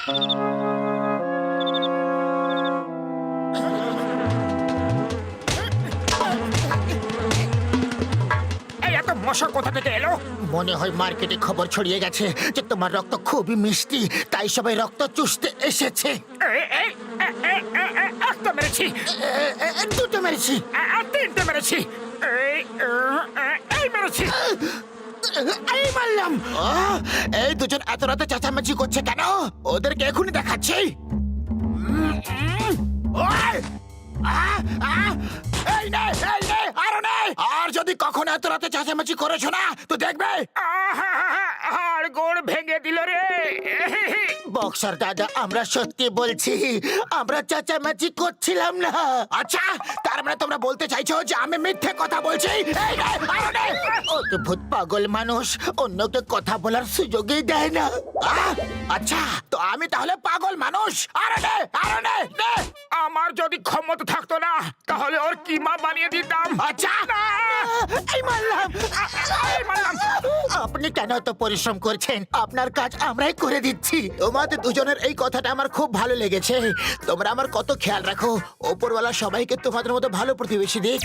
এই এত মশা কোথা থেকে এলো? মনে হয় মার্কেটে খবর ছড়িয়ে গেছে যে তোমার রক্ত খুবই মিষ্টি, তাই সবাই রক্ত চুষতে এসেছে। এই, এই, একটা মেরেছি, দুটো মেরেছি। তিনটে মেরেছি, এই মেরেছি। এই মারলাম। এই দুজন এত রাতে চেঁচামেচি করছে কেন? ওদেরকে এখনই দেখাচ্ছি। ওই! এই নে, এই নে, আরো নে। আর যদি কখনো এত রাতে চেঁচামেচি করেছো না তো দেখবে। আর গোড় ভেঙে দিল রে। বক্সার দাদা, আমরা সত্যি বলছি, আমরা চেঁচামেচি করছিলাম না। আচ্ছা, তার মানে তোমরা বলতে চাইছো যে আমি মিথ্যে কথা বলছি? এই নে, আরো নে। অদ্ভুত পাগল মানুষ, অন্যকে কথা বলার সুযোগই দেয় না। আচ্ছা, তো আমি তাহলে পাগল মানুষ? আরো নে, আরো নে, নে। আমার যদি ক্ষমতা থাকতো না তাহলে ওর কিমা বানিয়ে দিতাম। আচ্ছা, না! এই মারলাম। এই মারলাম। আপনি কেন এত পরিশ্রম করছেন? আপনার কাজ আমরাই করে দিচ্ছি। তোমাদের দুজনের এই কথাটা আমার খুব ভালো লেগেছে। তোমরা আমার কত খেয়াল রাখো। ওপরওয়ালা সবাইকে তোমাদের মতো ভালো প্রতিবেশী দিক।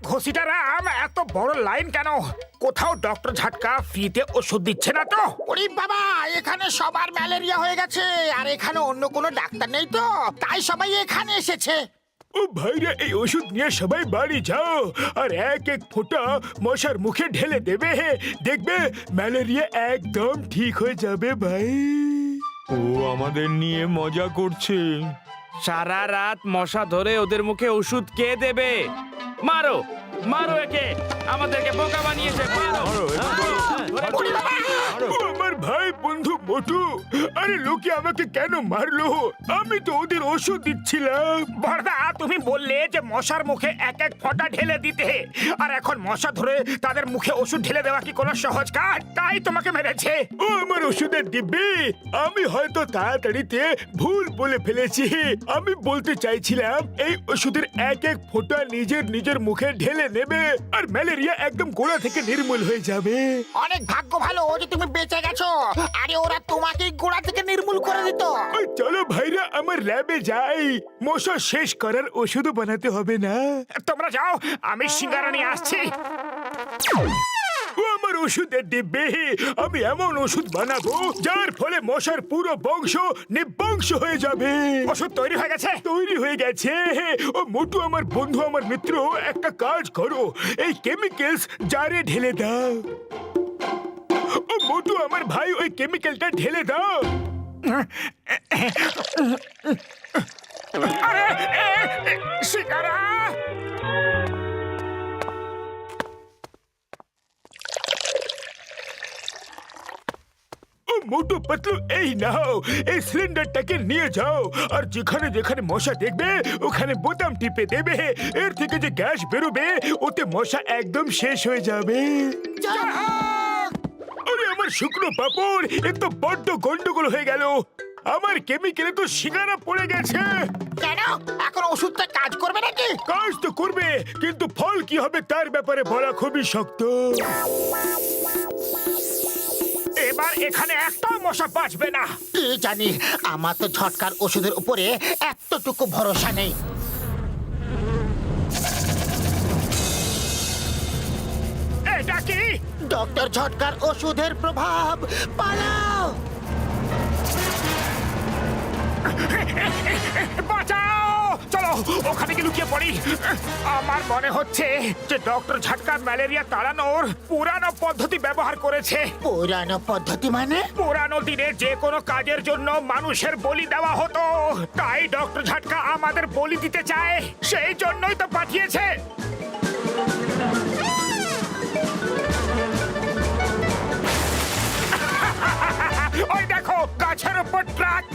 ঘষিটা রাম, এত বড় লাইন কেন? কোথাও ডক্টর ঝাটকা ফ্রিতে ওষুধ দিচ্ছে না তো? ওরে বাবা, এখানে সবার ম্যালেরিয়া হয়ে গেছে, আর এখানে অন্য কোনো ডাক্তার নেই তো, তাই সবাই এখানে এসেছে। ও ভাইরা, এই ওষুধ নিয়ে সবাই বাড়ি যাও আর এক এক ফোঁটা মশার মুখে ঢেলে দেবে। দেখবে ম্যালেরিয়া একদম ঠিক হয়ে যাবে ভাই। ও আমাদের নিয়ে মজা করছে। সারা রাত মশা ধরে ওদের মুখে ওষুধ কে দেবে? মারো মারো একে, আমাদেরকে বোকা বানিয়েছে। মারো। ও আমার ভাই বন্ধু মোটু, আরে লোকে আমাকে কেন মারলো? আমি তো ওদের ওষুধ দিচ্ছিলাম। বড়দা, তুমি বললে যে মশার মুখে এক এক ফোঁটা ঢেলে দিতে, আর এখন মশা ধরে তাদের মুখে ওষুধ ঢেলে দেওয়া কি কোনো সহজ কাজ? তাই তোমাকে মেরেছে। ও আমার ওষুধের দিব্যি, আমি হয়তো তাড়াতাড়িতে ভুল বলে ফেলেছি। আমি বলতে চাইছিলাম এই ওষুধের এক এক ফোঁটা নিজের মুখে ঢেলে নেবে আর ম্যালেরিয়া একদম গোড়া থেকে নির্মূল হয়ে যাবে। অনেক ভাগ্য ভালো যে তুমি বেঁচে গেছো, আরে ওরা তোমাকে গোড়া থেকে নির্মূল করে দিত। ওই চলো ভাইরা, আমার ল্যাবে যাই। মশা শেষ করার ওষুধ বানাতে হবে না। তোমরা যাও, আমি সিঙ্গারা নিয়ে আসছি। ও আমার ওষুধের ডিব্বে, আমি এমন ওষুধ বানাবো যার ফলে মশার পুরো বংশ নিবংশ হয়ে যাবে। ওষুধ তৈরি হয়ে গেছে? তৈরি হয়ে গেছে। ও মোটু আমার বন্ধু, আমার মিত্র, একটা কাজ করো, এই কেমিক্যালস জারে ঢেলে দাও। ও মোটু আমার ভাই, ওই কেমিক্যালটা ঢেলে দাও। আরে, সিঙ্গারা! ও মোটু পাতলু, এই নাও, এই সিলিন্ডারটাকে নিয়ে যাও আর যেখানে যেখানে মশা দেখবে ওখানে বোতাম টিপে দেবে। এর থেকে যে গ্যাস বেরোবে ওতে মশা একদম শেষ হয়ে যাবে। আরে আমার শুকনো পাপড়, এ তো বড্ড গন্ডগোল হয়ে গেল। আমার কেমিক্যালে তো সিঙ্গারা পড়ে গেছে। কেন? এখন ওষুধটা কাজ করবে নাকি? কাজ তো করবে, কিন্তু ফল কি হবে তার ব্যাপারে বলা খুবই শক্ত। এবার এখানে একটা মশা বাঁচবে না। কি জানি, আমার তো ঝটকার ওষুধের উপরে এতটুকু ভরসা নেই। এটা কি? ডক্টর ঝটকার ওষুধের প্রভাব। পালাও! বাঁচাও! চলো ওখানে গিয়ে লুকিয়ে পড়ি। আমার মনে হচ্ছে যে ডক্টর ঝটকা ম্যালেরিয়া তাড়ানোর পুরানো পদ্ধতি ব্যবহার করেছে। পুরানো পদ্ধতি মানে? পুরানো দিনে যে কোনো কাজের জন্য মানুষের বলি দেওয়া হতো, তাই ডক্টর ঝটকা আমাদের বলি দিতে চায়, সেই জন্যই তো পাঠিয়েছে। ওই দেখো, গাছের উপর ট্রাক,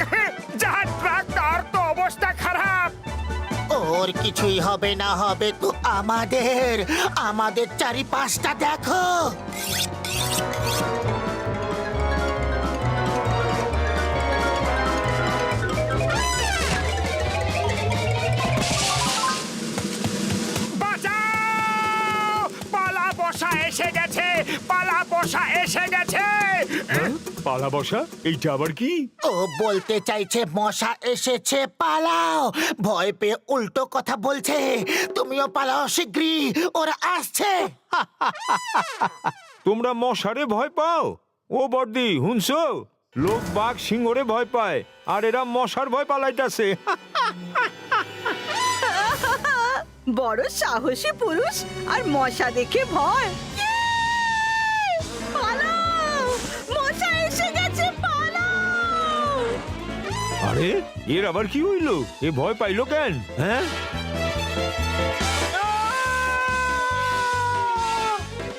যার ট্রাক তার তো অবস্থা খারাপ। ওর কিছুই হবে না, হবে তো আমাদের। আমাদের চারিপাশটা দেখো। বাঁচাও! পালা বসা এসে গেছে, পালা বসা এসে গেছে। পালা বসা এইটা আবার কি? ও বলতে চাইছে মশা এসেছে পালাও, ভয় পেয়ে উল্টো কথা বলছে। তুমিও পালাও শিগগিরই, ওরা আসছে। তোমরা মশারে ভয় পাও? ও বর্দি হুনছো, লোক বাঘ সিংহরে ভয় পায় আর এরা মশার ভয় পালাইতাছে। বড় সাহসী পুরুষ আর মশা দেখে ভয়। পালাও! মশা এসে গেছে, পালাও! আরে এর আবার কি হইলো? এ ভয় পাইলো কেন? হ্যাঁ,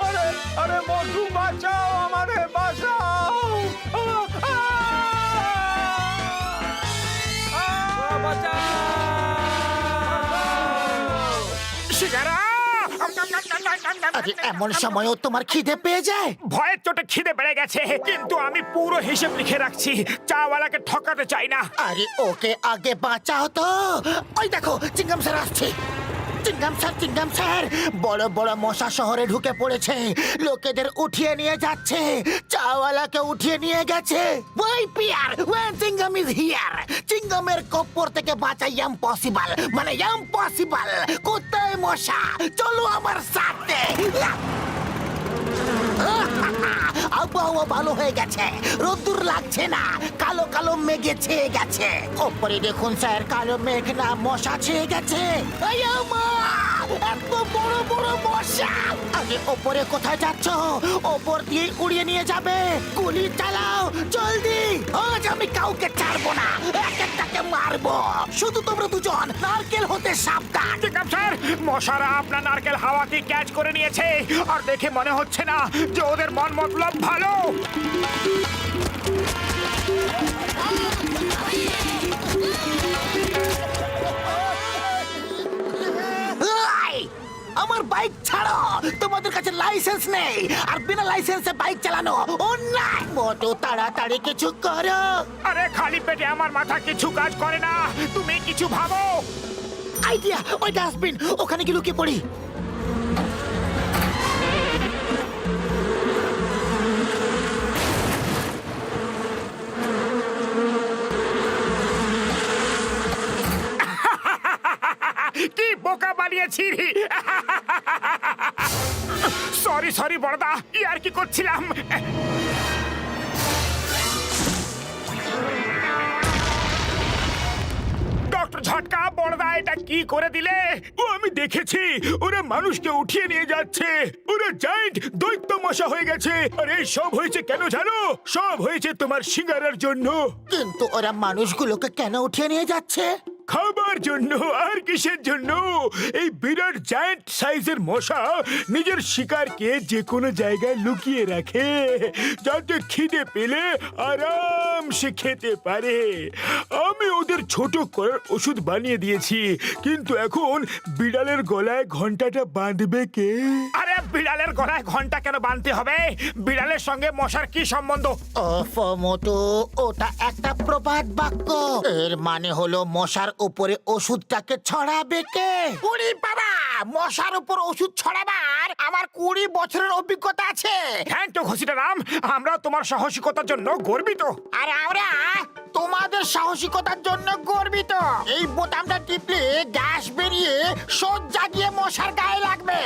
আরে আরে মধু বাঁচাও, আমারে বাঁচাও। শিকারা! আরে এমন সময়ও তোমার খিদে পেয়ে যায়? ভয়ের চোটে খিদে বেড়ে গেছে, কিন্তু আমি পুরো হিসেব লিখে রাখছি। চাওয়ালাকে ঠকাতে চাই না। আরে ওকে আগে বাঁচাও তো। ওই দেখো চিংগাম স্যার আসছে। চিংগাম স্যার, বড় বড় মশা শহরে ঢুকে পড়েছে, লোকেদের উঠিয়ে নিয়ে যাচ্ছে। চাওয়ালাকে উঠিয়ে নিয়ে গেছে। ওই peer, when Chingum is here. চিংগামের কপ্পর থেকে বাঁচা ইম্পসিবল, মানে ইম্পসিবল। কোথায় মশা? চলো আমার সাথে। আবহাওয়া ভালো হয়ে গেছে, রোদ্দুর লাগছে না, কালো কালো মেঘে ছেয়ে গেছে। ওপরে দেখুন স্যার, কালো মেঘ না মশা ছেয়ে গেছে। এই আমা, এত বড় বড় মশা! আগে ওপরে কোথায় যাচ্ছ? ওপর দিয়ে উড়িয়ে নিয়ে যাবে। গুলি চালাও জলদি, আজ আমি কাউকে ছাড়বো না, এক একটাকে মারবো। শুধু তোমরা দুজন নারকেল হতে সাবধান। চিংগাম স্যার, মশারা আপনার নারকেল হাওয়াকে ক্যাচ করে নিয়েছে, আর দেখে মনে হচ্ছে না যে ওদের মন মতলব ভালো। এই, আমার বাইক ছাড়ো। তোমাদের কাছে লাইসেন্স নেই, আর বিনা লাইসেন্সে বাইক চালানো অন্যায়। মোটো তাড়াতাড়ি কিছু করো। আরে খালি পেটে আমার মাথা কিছু কাজ করে না, তুমি কিছু ভাবো। আইডিয়া, ওই ডাস্টবিন, ওখানে কি লুকিয়ে পড়ি। কি বোকা বানিয়েছি। সরি সরি বড়দা, ইয়ার কি করছিলাম। ডক্টর ঝটকা, বড়দা এটা কি করে দিলে? ও আমি দেখেছি, ওরা মানুষকে উঠিয়ে নিয়ে যাচ্ছে। ওরা জায়ান্ট দৈত্য মশা হয়ে গেছে। আর এই সব হয়েছে কেন জানো? সব হয়েছে তোমার সিঙ্গারার জন্য। কিন্তু ওরা মানুষগুলোকে কেন উঠিয়ে নিয়ে যাচ্ছে? খাবার জন্য। আর কিসের জন্য? এই বিরাট জায়ান্ট সাইজের মশা নিজের শিকারকে যে কোনো জায়গায় লুকিয়ে রাখে, যাতে খিদে পেলে আরামসে খেতে পারে। আমি ওদের ছোট করার ওষুধ বানিয়ে দিয়েছি, কিন্তু এখন বিড়ালের গলায় ঘন্টাটা বাঁধবে কে? আরে বিড়ালের গলায় ঘন্টা কেন বাঁধতে হবে? বিড়ালের সঙ্গে মশার কি সম্বন্ধ? ওফ মোটো, ওটা একটা প্রবাদ বাক্য। এর মানে হলো মশার উপরে ওষুধটাকে ছড়াবে কে? উড়ি বাবা, মশার উপর ওষুধ ছড়াবার আমার 20 বছরের অভিজ্ঞতা আছে। থ্যাংক ইউ ঘসিটা রাম, আমরা তোমার সাহসিকতার জন্য গর্বিত। আর আমরা তোমাদের সাহসিকতার জন্য গর্বিত। এই বোতামটা টিপলে গ্যাস বেরিয়ে সজ্জা গিয়ে মশার গায়ে লাগবে।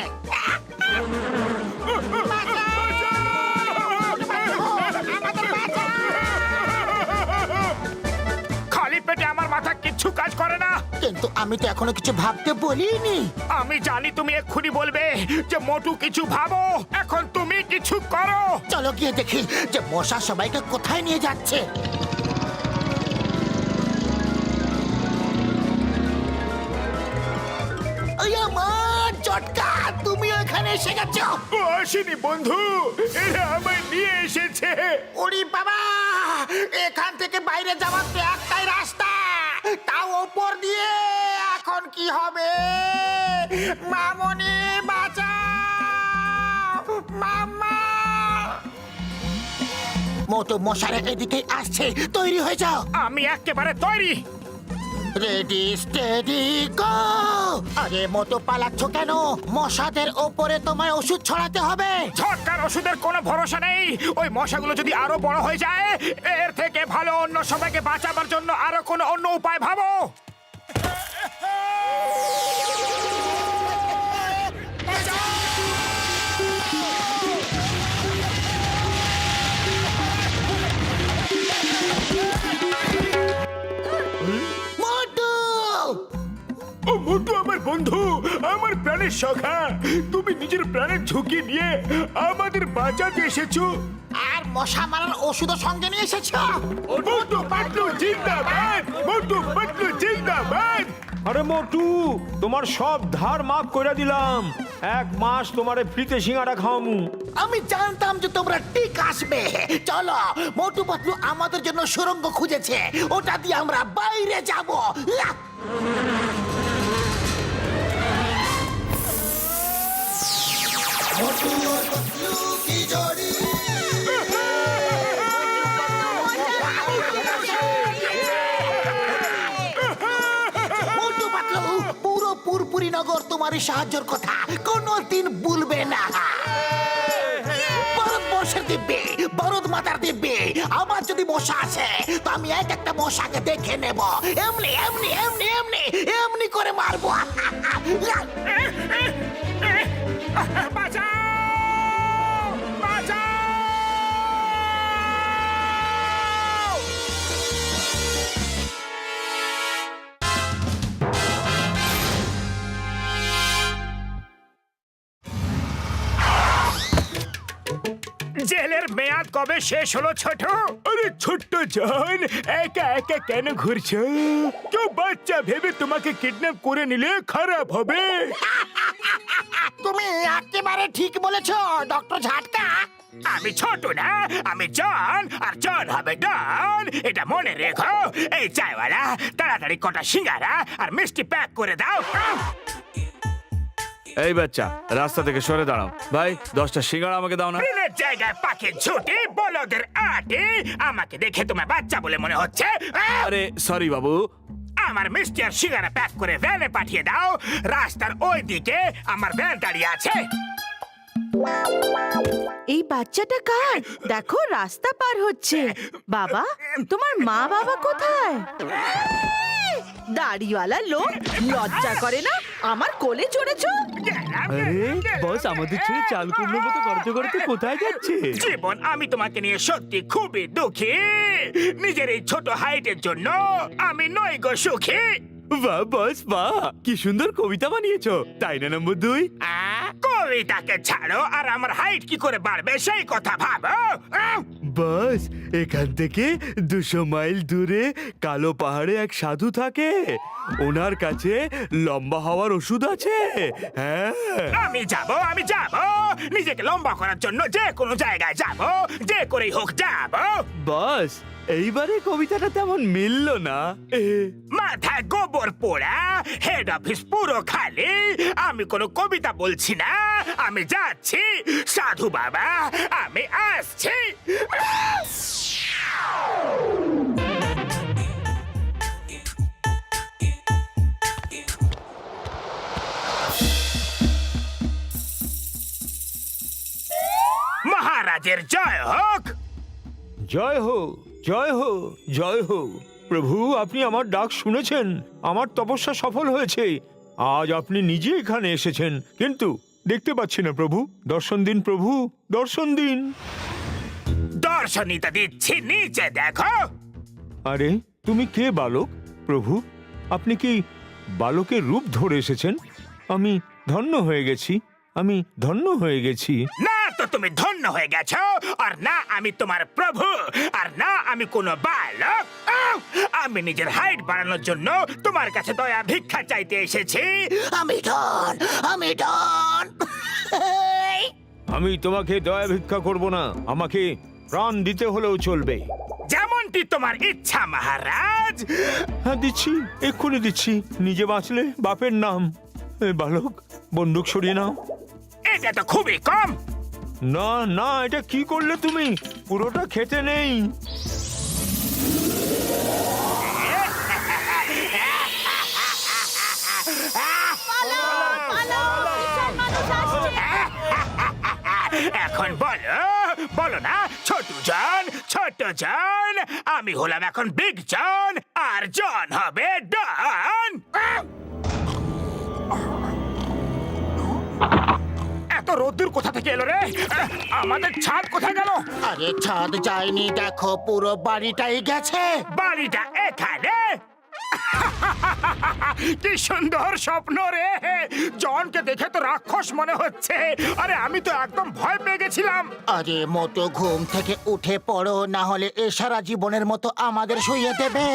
খালি পেটে আমার মাথা কিচ্ছু কাজ করে না। কিন্তু আমি তো এখনো কিছু ভাবতে বলিনি। আমি জানি তুমি এক্ষুনি বলবে যে মোটু কিছু ভাবো, এখন তুমি কিছু করো। চলো গিয়ে দেখি যে মশা সবাইকে কোথায় নিয়ে যাচ্ছে। ওই আমার চটকা, তুমি এখানে এসে গেছো। ও আসেনি বন্ধু, এরা আমায় নিয়ে এসেছে। ওরে বাবা, এখান থেকে বাইরে যাওয়ার তো একটাই রাস্তা, তাও ওপর দিয়ে। এখন কি হবে? মামনি বাঁচাও, মাম্মা। মোটো মশারা এদিকে আসছে, তৈরি হয়ে যাও। আমি একেবারে তৈরি। Ready steady go. আরে মতো পালাচ্ছ কেন? মশাদের ওপরে তোমায় ওষুধ ছড়াতে হবে। ঝটকার ওষুধের কোনো ভরসা নেই। ওই মশাগুলো যদি আরো বড় হয়ে যায়, এর থেকে ভালো অন্য সবাইকে বাঁচাবার জন্য আরো কোনো অন্য উপায় ভাবো। মোটু! ও মোটু আমার বন্ধু, আমার প্রাণের সখা, তুমি নিজের প্রাণের ঝুঁকি নিয়ে আমাদের বাঁচাতে এসেছো। আর মশা মারার ওষুধও সঙ্গে নিয়ে এসেছ? মোটু পাতলু জিন্দাবাদ, মোটু পাতলু জিন্দাবাদ। আরে মোটু, তোমার সব ধার মাফ করে দিলাম। 1 মাস তোমারে ফ্রিতে সিঙ্গারা খাওয়ামু। আমি জানতাম যে তোমরা ঠিক আসবে। চলো, মোটু পাতলু আমাদের জন্য সুড়ঙ্গ খুঁজেছে, ওটা দিয়ে আমরা বাইরে যাব। মোটু পাতলু, পুরো পুরপুরি নগর তোমারই সাহায্যের কথা কোনোদিন ভুলবে না। ভারতবর্ষের দিব্যি, ভারত মাতার দিব্যি, আমার যদি মশা আছে তো আমি একটা মশাকে দেখে নেব, এমনি এমনি এমনি এমনি এমনি করে মারবো। বাঁচাও! বাঁচাও! জেলের মেয়াদ কবে শেষ হলো ছোট? আরে ছোট্ট জান, একা একা কেন ঘুরছো? কেউ বাচ্চা ভেবে তোমাকে কিডন্যাপ করে নিলে খারাপ হবে। তুমি একেবারে ঠিক বলেছ ডক্টর ঝাটকা। আমি ছোট না, আমি জন, আর জন হবে ডন, এটা মনে রেখো। এই চায়ওয়ালা, তাড়াতাড়ি কটা সিঙ্গারা আর মিষ্টি প্যাক করে দাও। এই বাচ্চা, রাস্তা থেকে সরে দাঁড়াও। ভাই, 10টা সিঙ্গাড়া আমাকে দাও না। ট্রেনের জায়গায় পাখির ছুটি, বলদের আটি। আমাকে দেখে তোমার বাচ্চা বলে মনে হচ্ছে? আরে সরি বাবু। আমার মিষ্টি আর সিঙ্গারা প্যাক করে ভ্যানে পাঠিয়ে দাও। রাস্তার ওই দিকে আমার ভ্যান দাঁড়িয়ে আছে। এই বাচ্চাটা কার? দেখো রাস্তা পার হচ্ছে। বাবা, তোমার মা বাবা কোথায়? দাড়িওয়ালা লোক, লজ্জা করে না? আমার কোলে চড়েছো? বস আমাদের ছেড়ে চাল কুমড়োর মতো করতে করতে কোথায় যাচ্ছে? জীবন, আমি তোমাকে নিয়ে সত্যি খুবই দুঃখী। নিজের এই ছোট হাইটের জন্য আমি নই গো সুখী। বাহ বস বাহ, কি সুন্দর কবিতা বানিয়েছো, তাই না নম্বর 2? কবিতাকে ছাড়ো, আর আমার হাইট কি করে বাড়বে সেই কথা ভাবো। বাস, এখান থেকে 200 মাইল দূরে কালো পাহাড়ে এক সাধু থাকে। ওনার কাছে লম্বা হওয়ার ওষুধ আছে। হ্যাঁ, আমি যাব, আমি যাব, নিজেকে লম্বা করার জন্য যে কোনো জায়গায় যাব, যে করেই হোক যাব। বাস এইবারে কবিতাটা তেমন মিলল না। মাথায় গোবর পোড়া, হেড অফিস পুরো খালি। আমি কোনো কবিতা বলছি না, আমি যাচ্ছি। সাধু বাবা, আমি আসছি। মহারাজের জয় হোক। জয় হো, জয় হো, জয় হো। প্রভু, আপনি আমার ডাক শুনেছেন, আমার তপস্যা সফল হয়েছে। আজ আপনি নিজে এখানে এসেছেন, কিন্তু দেখতে পাচ্ছি না প্রভু। দর্শন দিন প্রভু, দর্শন দিন। দর্শনীতে দিচ্ছি, নিচে দেখো। আরে তুমি কে বালক? প্রভু, আপনি কি বালকের রূপ ধরে এসেছেন? আমি ধন্য হয়ে গেছি, আমি ধন্য হয়ে গেছি। না তো তুমি ধন্য হয়ে গেছো, আর না আমি তোমার প্রভু, আর না আমি কোনো বালক। আমি নিজের হাইট বাড়ানোর জন্য তোমার কাছে দয়া ভিক্ষা চাইতে এসেছি। আমি ডন, আমি ডন। আমি তোমাকে দয়া ভিক্ষা করব না, আমাকে প্রাণ দিতে হলেও চলবে। যেমনটি তোমার ইচ্ছা মহারাজ। হ্যাঁ দিচ্ছি, এক্ষুনি দিচ্ছি। নিজে বাঁচলে বাপের নাম। এ বালক, বন্দুক সরিয়ে নাও। এটা তো খুবই কম। না না, এটা কি করলে তুমি? পুরোটা খেতে নেই। এখন বলো, বলো না ছোট জন, ছোট জন। আমি হলাম এখন বিগ জন, আর জন হবে ডন। এত রোদ্দুর কোথা থেকে এলো রে? আমাদের ছাদ কোথায় গেল? আরে ছাদ যায়নি, দেখো পুরো বাড়িটাই গেছে। বাড়িটা এখানে। কি সুন্দর স্বপ্ন রে! জনকে দেখে তো রাক্ষস মনে হচ্ছে। আরে আমি তো একদম ভয় পেয়ে গেছিলাম। আরে মতো ঘুম থেকে উঠে পড়ো, না হলে এ সারা জীবনের মতো আমাদের শুইয়ে দেবে।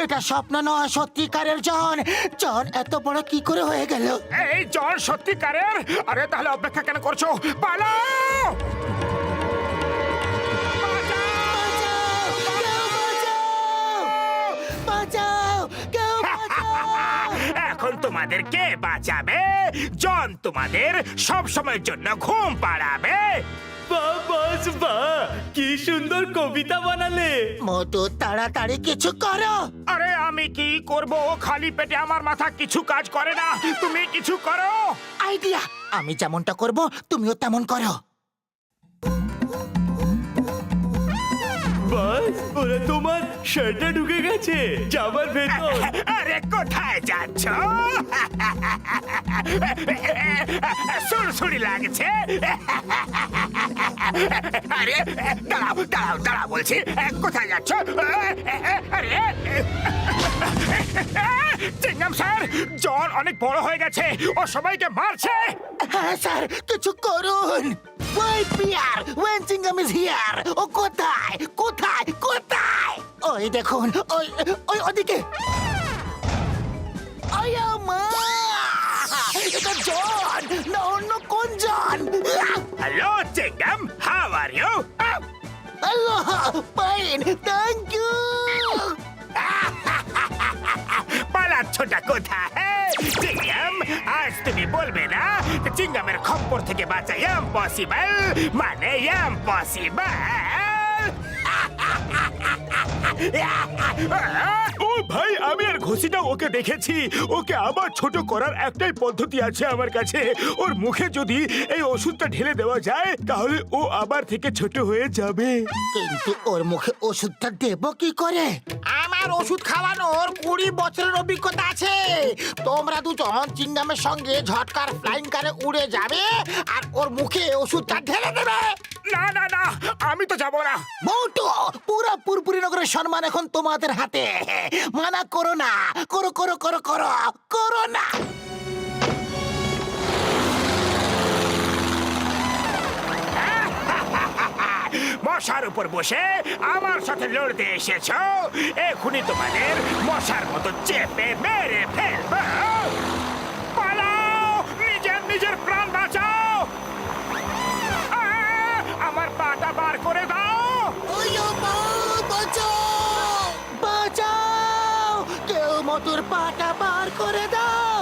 এটা স্বপ্ন নয়, সত্যিকারের জন। জন এত বড় কি করে হয়ে গেল? এই জন সত্যিকারের? আরে তাহলে অপেক্ষা কেন করছো? পালাও! বাঁচাও, কেউ বাঁচাও! এখন তোমাদের কে বাঁচাবে? জন তোমাদের সব সময়ের জন্য ঘুম পাড়াবে। কি সুন্দর কবিতা বানালে। মতো তাড়াতাড়ি কিছু করো। আরে আমি কি করব? খালি পেটে আমার মাথা কিছু কাজ করে না। তুমি কিছু করো। আইডিয়া! আমি যেমনটা করব তুমিও তেমন করো। বাস, ওরা তোমার শার্টে ঢুকে গেছে জামার ভেতর। আরে কোথায় যাচ্ছ? সুরসুরি লাগছে। আরে দাঁড়াও দাঁড়াও দাঁড়াও বলছি। কোথায় যাচ্ছ? আরে চিংগাম স্যার, জন অনেক বড় হয়ে গেছে। ও সবাইকে মারছে। হ্যাঁ স্যার, কিছু করুন। ওয়েট পিয়ার, ওয়েন চিংগাম ইজ হিয়ার। ও কোথায় কোথায় কোথায়? ওই দেখুন, ওই ওই ওদিকে। আয়া মা! এটা জন না অন্য কোন John? Hello Chingum, how are you? Allah, fine, thank you. পালাচ্ছোটা কোথায়? চিংগাম, আজ তুমি বলবে না চিংগামের খপ্পর থেকে বাঁচা ইম্পসিবল, মানে ইম্পসিবল। ও ভাই, আমি আর ঘুষিটা ওকে দেখেছি। ওকে আবার ছোট করার একটাই পদ্ধতি আছে আমার কাছে। ওর মুখে যদি এই ওষুধটা ঢেলে দেওয়া যায় তাহলে ও আবার থেকে ছোট হয়ে যাবে। কিন্তু ওর মুখে ওষুধটা দেব কি করে? আমার ওষুধ খাওয়ানোর 20 বছরের অভিজ্ঞতা আছে। তোমরা দুজন চিংগামের সঙ্গে ঝটকার ফ্লাইং কারে উড়ে যাবে আর ওর মুখে ওষুধটা ঢেলে দেবে। না না না, আমি তো যাবো না। মৌটো, পুরা পুরপুরি নগরের সম্মান এখন তোমাদের হাতে। মানা করো না, করো করো করো করো করো না। মশার উপর বসে আমার সাথে লড়তে এসেছো। এখনই তোমাদের মশার মতো চেপে মেরে ফেলবো। পালাও, নিজের নিজের প্রাণ বাঁচাও। আমার পাটা বার করে দাও। বাঁচাও, কেউ মতুর পাটা বার করে দাও।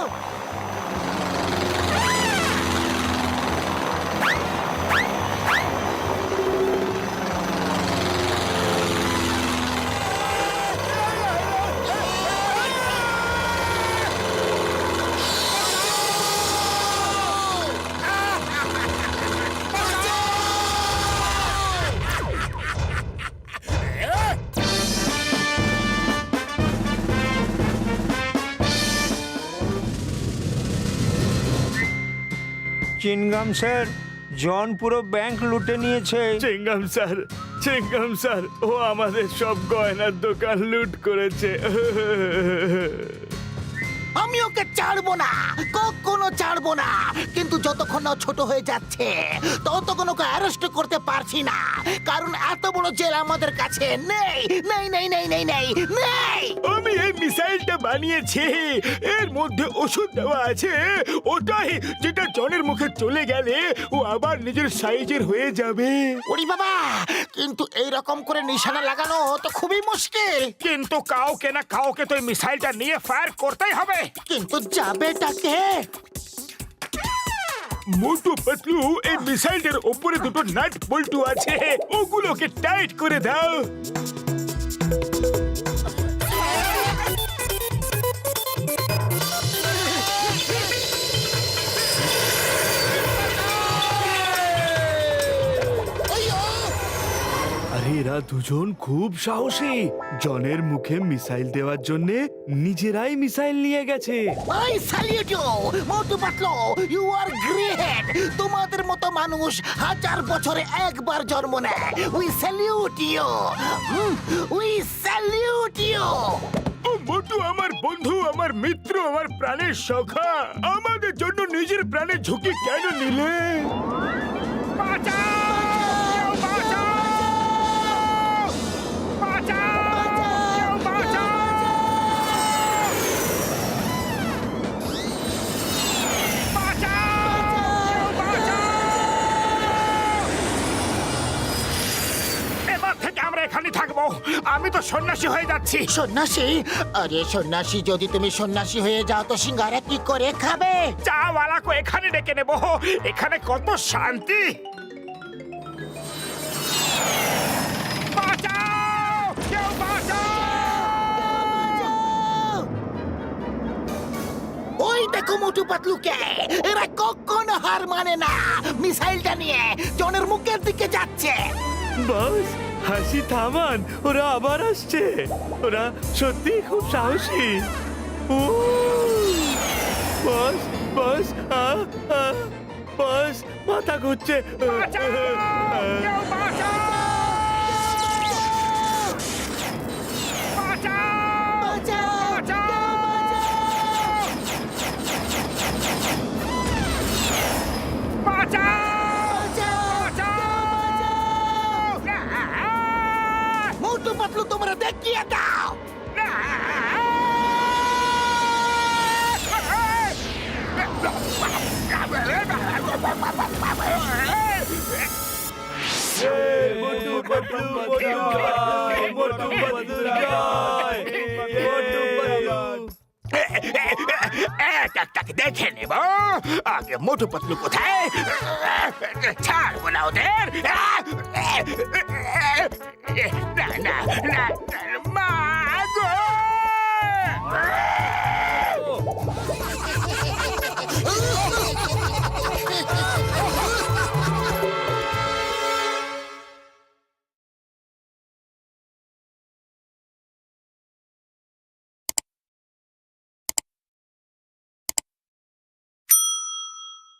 চিনগাম স্যার, জন পুরো ব্যাংক লুটে নিয়েছে। চিংগাম স্যার, ও আমাদের সব গয়নার দোকান লুট করেছে। আমি ওকে ছাড়বো না, কখনো ছাড়বো না। কিন্তু যতক্ষণ না ও ছোট হয়ে যাচ্ছে ততক্ষণ ওকে অ্যারেস্ট করতে পারছি না, কারণ এত বড় জেল আমাদের কাছে নেই নেই নেই নেই নেই নেই নেই। আমি এই মিসাইলটা বানিয়েছি। এর মধ্যে ওষুধ দেওয়া আছে। ওটাই যেটা জনের মুখে চলে গেলে ও আবার নিজের সাইজের হয়ে যাবে। ওরে বাবা, কিন্তু এই রকম করে নিশানা লাগানো তো খুবই মুশকিল। কিন্তু কাউকে না কাউকে তো এই মিসাইলটা নিয়ে ফায়ার করতেই হবে। কিন্তু যাবেটাকে? মোটু পাতলু, এই মিসাইলটার উপরে দুটো নাট বল্টু আছে, ওগুলোকে টাইট করে দাও। আরে এরা দুজন খুব সাহসী। জনের মুখে মিসাইল দেওয়ার জন্য নিজেরাই মিসাইল নিয়ে গেছে। I salute you Motu Patlu, you are great. তোমাদের মতো মানুষ হাজার বছরে একবার জন্ম নেয়। We salute you, we salute you. ও মোটু আমার বন্ধু, আমার মিত্র, আমার প্রাণের সখা, আমাদের জন্য নিজের প্রাণের ঝুঁকি কেন নিলে? বাঁচাও! বাঁচাও! বাঁচাও! বাঁচাও! এবার থেকে আমরা এখানে থাকবো। আমি তো সন্ন্যাসী হয়ে যাচ্ছি। সন্ন্যাসী? আরে সন্ন্যাসী, যদি তুমি সন্ন্যাসী হয়ে যাও তো সিঙ্গারা কি করে খাবে? চাওয়ালাকে এখানে ডেকে নেব। এখানে কত শান্তি। বাঁচাও! কেউ বাঁচাও! ওই দেখো মোটু পাতলুকে, এরা কখনো হার মানে না। মিসাইলটা নিয়ে জনের মুখের দিকে যাচ্ছে। বস, হাসি থামান, ওরা আবার আসছে। ওরা সত্যি খুব সাহসী। ও বস, বস, বস, মাথা ঘুরছে। বাঁচাও! কেউ বাঁচাও! বাঁচাও! বাঁচাও! মোটু পাতলু, তোমরা দেখিয়ে দাও। মোটু পাতলু, মোটু জয়, মোটু পাতলু জয়, মোটু পাতলু। এক একটাকে দেখে নেব। আগে মোটু পাতলু কোথায়? ছাড়বো না ওদের। না না না